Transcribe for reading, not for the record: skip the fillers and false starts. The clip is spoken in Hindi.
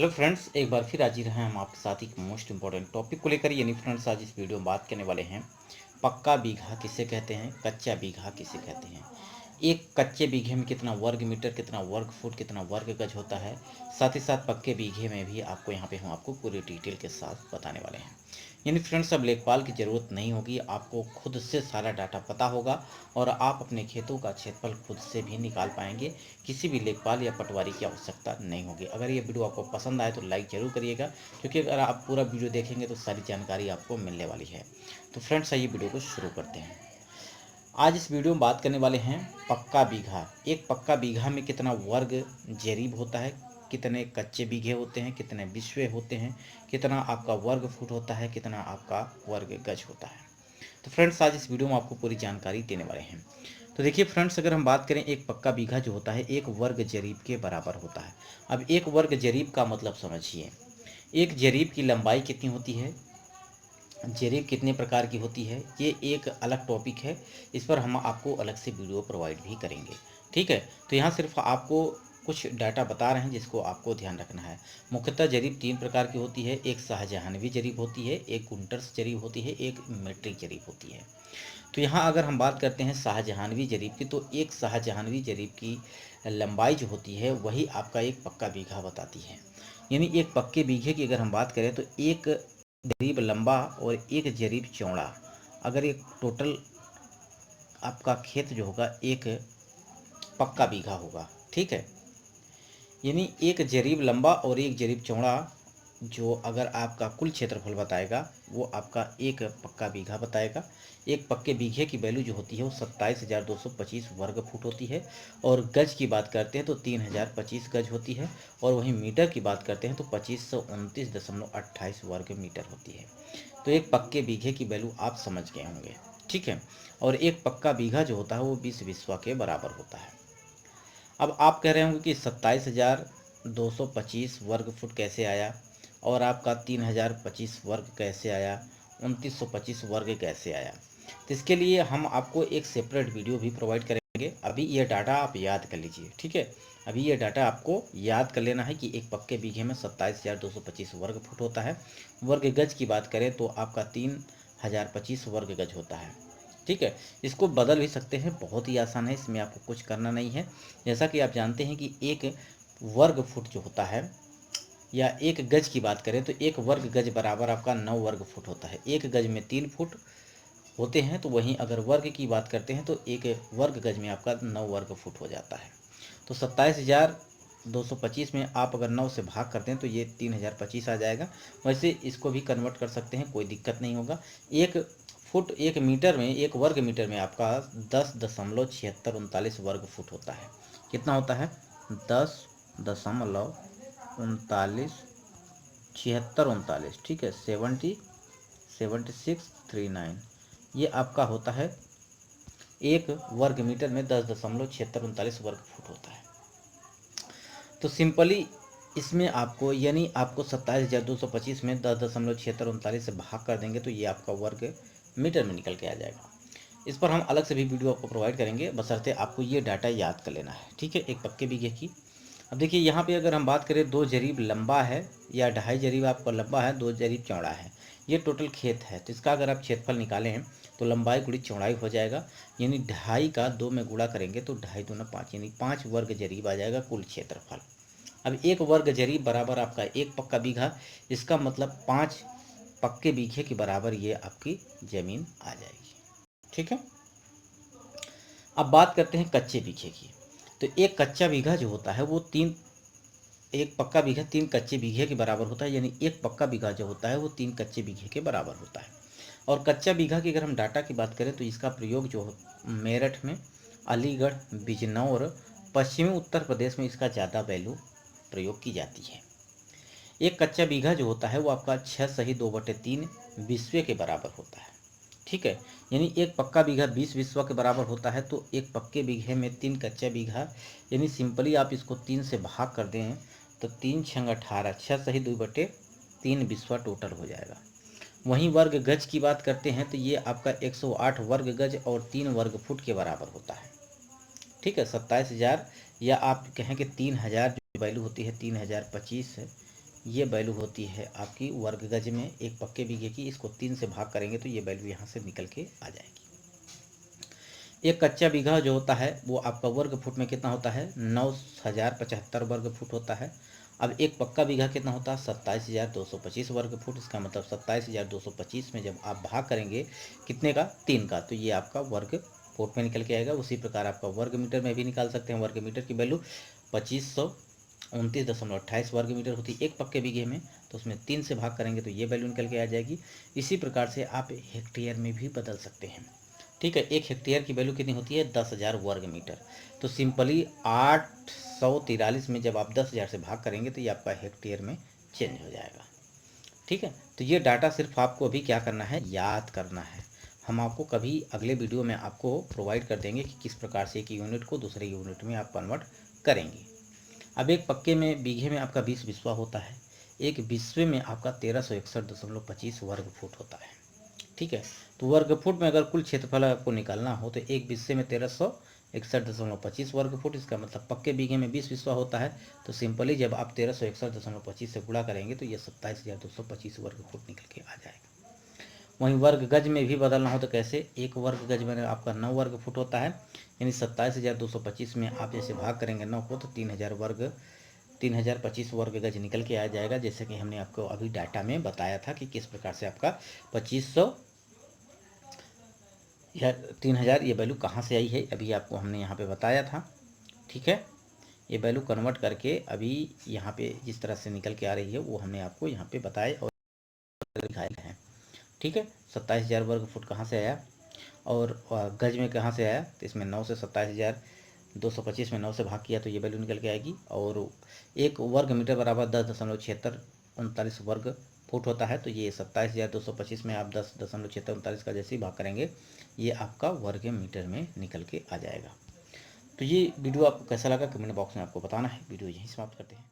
हेलो फ्रेंड्स, एक बार फिर हाजिर हैं हम आपके साथ एक मोस्ट इंपॉर्टेंट टॉपिक को लेकर। यानी फ्रेंड्स, आज इस वीडियो में बात करने वाले हैं पक्का बीघा किसे कहते हैं, कच्चा बीघा किसे कहते हैं, एक कच्चे बीघे में कितना वर्ग मीटर, कितना वर्ग फुट, कितना वर्ग गज होता है। साथ ही साथ पक्के बीघे में भी आपको यहाँ पे हम आपको पूरी डिटेल के साथ बताने वाले हैं। यानी फ्रेंड्स, अब लेखपाल की ज़रूरत नहीं होगी, आपको खुद से सारा डाटा पता होगा और आप अपने खेतों का क्षेत्रफल खुद से भी निकाल पाएंगे। किसी भी लेखपाल या पटवारी की आवश्यकता नहीं होगी। अगर ये वीडियो आपको पसंद आए तो लाइक जरूर करिएगा, क्योंकि अगर आप पूरा वीडियो देखेंगे तो सारी जानकारी आपको मिलने वाली है। तो फ्रेंड्स, आइए वीडियो को शुरू करते हैं। आज इस वीडियो में बात करने वाले हैं पक्का बीघा। एक पक्का बीघा में कितना वर्ग जरीब होता है, कितने कच्चे बीघे होते हैं, कितने बिस्वे होते हैं, कितना आपका वर्ग फुट होता है, कितना आपका वर्ग गज होता है। तो फ्रेंड्स, आज इस वीडियो में आपको पूरी जानकारी देने वाले हैं। तो देखिए फ्रेंड्स, अगर हम बात करें, एक पक्का बीघा जो होता है एक वर्ग जरीब के बराबर होता है। अब एक वर्ग जरीब का मतलब समझिए। एक जरीब की लंबाई कितनी होती है, जरीब कितने प्रकार की होती है, ये एक अलग टॉपिक है। इस पर हम आपको अलग से वीडियो प्रोवाइड भी करेंगे। ठीक है, तो यहाँ सिर्फ आपको कुछ डाटा बता रहे हैं जिसको आपको ध्यान रखना है। मुख्यतः जरीब तीन प्रकार की होती है। एक शाहजहानवी जरीब होती है, एक गुंटर्स जरीब होती है, एक मीट्रिक जरीब होती है। तो यहाँ अगर हम बात करते हैं शाहजहानवी जरीब की, तो एक शाहजहानवी जरीब की लंबाई जो होती है वही आपका एक पक्का बीघा बताती है। यानी एक पक्के बीघे की अगर हम बात करें तो एक जरीब लंबा और एक जरीब चौड़ा, अगर एक टोटल आपका खेत जो होगा एक पक्का बीघा होगा। ठीक है, यानी एक जरीब लंबा और एक जरीब चौड़ा जो अगर आपका कुल क्षेत्रफल बताएगा वो आपका एक पक्का बीघा बताएगा। एक पक्के बीघे की वैल्यू जो होती है वो 27,225 वर्ग फुट होती है। और गज की बात करते हैं तो 3,025 गज होती है। और वहीं मीटर की बात करते हैं तो 2529.28 वर्ग मीटर होती है। तो एक पक्के बीघे की वैल्यू आप समझ गए होंगे। ठीक है, और एक पक्का बीघा जो होता है वो 20 बिस्वा के बराबर होता है। अब आप कह रहे होंगे कि 27,225 वर्ग फुट कैसे आया, और आपका 3,025 वर्ग कैसे आया, 2,925 वर्ग कैसे आया। तो इसके लिए हम आपको एक सेपरेट वीडियो भी प्रोवाइड करेंगे। अभी ये डाटा आप याद कर लीजिए। ठीक है, अभी ये डाटा आपको याद कर लेना है कि एक पक्के बीघे में 27,225 वर्ग फुट होता है। वर्ग गज की बात करें तो आपका 3,025 वर्ग गज होता है। ठीक है, इसको बदल भी सकते हैं, बहुत ही आसान है, इसमें आपको कुछ करना नहीं है। जैसा कि आप जानते हैं कि एक वर्ग फुट जो होता है, या एक गज की बात करें तो एक वर्ग गज बराबर आपका 9 वर्ग फुट होता है। एक गज में 3 फुट होते हैं, तो वहीं अगर वर्ग की बात करते हैं तो एक वर्ग गज में आपका 9 वर्ग फुट हो जाता है। तो 27,225 में आप अगर 9 से भाग करते हैं तो ये 3,025 आ जाएगा। वैसे इसको भी कन्वर्ट कर सकते हैं, कोई दिक्कत नहीं होगा। एक फुट एक मीटर में, एक वर्ग मीटर में आपका 10,7639 वर्ग फुट होता है। कितना होता है? 10,39 ठीक है, 7639, ये आपका होता है एक वर्ग मीटर में 10,7639 वर्ग फुट होता है। तो सिंपली इसमें आपको, यानी आपको 27,225 में 10,7639 से भाग कर देंगे तो ये आपका वर्ग मीटर में निकल के आ जाएगा। इस पर हम अलग से भी वीडियो आपको प्रोवाइड करेंगे, बशर्ते आपको ये डाटा याद कर लेना है। ठीक है, एक पक्के बीघे की। अब देखिए यहाँ पे अगर हम बात करें, 2 जरीब लंबा है या 2.5 जरीब आपका लंबा है, 2 जरीब चौड़ा है, ये टोटल खेत है। तो इसका अगर आप क्षेत्रफल निकालें तो लंबाई गुणी चौड़ाई हो जाएगा। यानी 2.5 का 2 में गुणा करेंगे तो 2.5 दूना 5, यानी 5 वर्ग जरीब आ जाएगा कुल क्षेत्रफल। अब एक वर्ग जरीब बराबर आपका एक पक्का बीघा, इसका मतलब 5 पक्के बीघे के बराबर ये आपकी जमीन आ जाएगी। ठीक है, अब बात करते हैं कच्चे बीघे की। तो एक कच्चा बीघा जो होता है वो एक पक्का बीघा 3 कच्चे बीघे के बराबर होता है। यानी एक पक्का बीघा जो होता है वो 3 कच्चे बीघे के बराबर होता है। और कच्चा बीघा की अगर हम डाटा की बात करें तो इसका प्रयोग जो मेरठ में, अलीगढ़, बिजनौर, पश्चिमी उत्तर प्रदेश में इसका ज़्यादा वैल्यू प्रयोग की जाती है। एक कच्चा बीघा जो होता है वो आपका 6 सही 2/3 बिस्वे के बराबर होता है। ठीक है, यानी एक पक्का बीघा 20 बिस्वा के बराबर होता है। तो एक पक्के बीघे में 3 कच्चा बीघा, यानी सिंपली आप इसको 3 से भाग कर दें तो 3 छंग 18, 6 सही 2/3 बिस्वा टोटल हो जाएगा। वहीं वर्ग गज की बात करते हैं तो ये आपका 108 वर्ग गज और 3 वर्ग फुट के बराबर होता है। ठीक है, 27,000, या आप कहें कि 3,000 जो वैल्यू होती है 3,025 ये वैल्यू होती है आपकी वर्ग गज में एक पक्के बीघे की। इसको 3 से भाग करेंगे तो ये वैल्यू यहाँ से निकल के आ जाएगी। एक कच्चा बीघा जो होता है वो आपका वर्ग फुट में कितना होता है, 9075 वर्ग फुट होता है। अब एक पक्का बीघा कितना होता है, 27,225 वर्ग फुट। इसका मतलब 27,225 में जब आप भाग करेंगे कितने का, 3 का, तो ये आपका वर्ग फुट में निकल के आएगा। उसी प्रकार आपका वर्ग मीटर में भी निकाल सकते हैं। वर्ग मीटर की वैल्यू 2529.28 वर्ग मीटर होती है एक पक्के बीघे में, तो उसमें 3 से भाग करेंगे तो ये वैल्यू निकल के आ जाएगी। इसी प्रकार से आप हेक्टेयर में भी बदल सकते हैं। ठीक है, एक हेक्टेयर की वैल्यू कितनी होती है, 10,000 वर्ग मीटर। तो सिंपली 843 में जब आप 10,000 से भाग करेंगे तो ये आपका हेक्टेयर में चेंज हो जाएगा। ठीक है, तो ये डाटा सिर्फ आपको अभी क्या करना है, याद करना है। हम आपको कभी अगले वीडियो में आपको प्रोवाइड कर देंगे कि किस प्रकार से एक यूनिट को दूसरे यूनिट में आप कन्वर्ट करेंगे। अब एक पक्के में बीघे में आपका 20 बिस्वा होता है, एक बिस्वे में आपका 1361.25 वर्ग फुट होता है। ठीक है, तो वर्ग फुट में अगर कुल क्षेत्रफल आपको निकालना हो तो एक बिस्से में 1361.25 वर्ग फुट। इसका मतलब पक्के बीघे में 20 बिस्वा होता है, तो सिंपली जब आप 1361.25 से गुणा करेंगे तो ये 27,225 वर्ग फुट निकल के आ जाएगा। वहीं वर्ग गज में भी बदलना हो तो कैसे, एक वर्ग गज में आपका 9 वर्ग फुट होता है, यानी 27,225 में आप जैसे भाग करेंगे 9 को तो 3,025 वर्ग गज निकल के आ जाएगा। जैसे कि हमने आपको अभी डाटा में बताया था कि किस प्रकार से आपका 2500 या 3,000 ये वैल्यू कहाँ से आई है, अभी आपको हमने यहाँ पे बताया था। ठीक है, ये वैल्यू कन्वर्ट करके अभी यहाँ पे जिस तरह से निकल के आ रही है वो हमने आपको यहाँ पे बताया और दिखाया है। ठीक है, 27,000 वर्ग फुट कहाँ से आया और गज में कहाँ से आया, तो इसमें 9 से 27,225 में 9 से भाग किया तो ये वैल्यू निकल के आएगी। और एक वर्ग मीटर बराबर 10.7639 वर्ग फुट होता है, तो ये 27,225 में आप 10.7639 का जैसे ही भाग करेंगे ये आपका वर्ग मीटर में निकल के आ जाएगा। तो ये वीडियो आपको कैसा लगा कमेंट बॉक्स में आपको बताना है। वीडियो यहीं समाप्त करते हैं।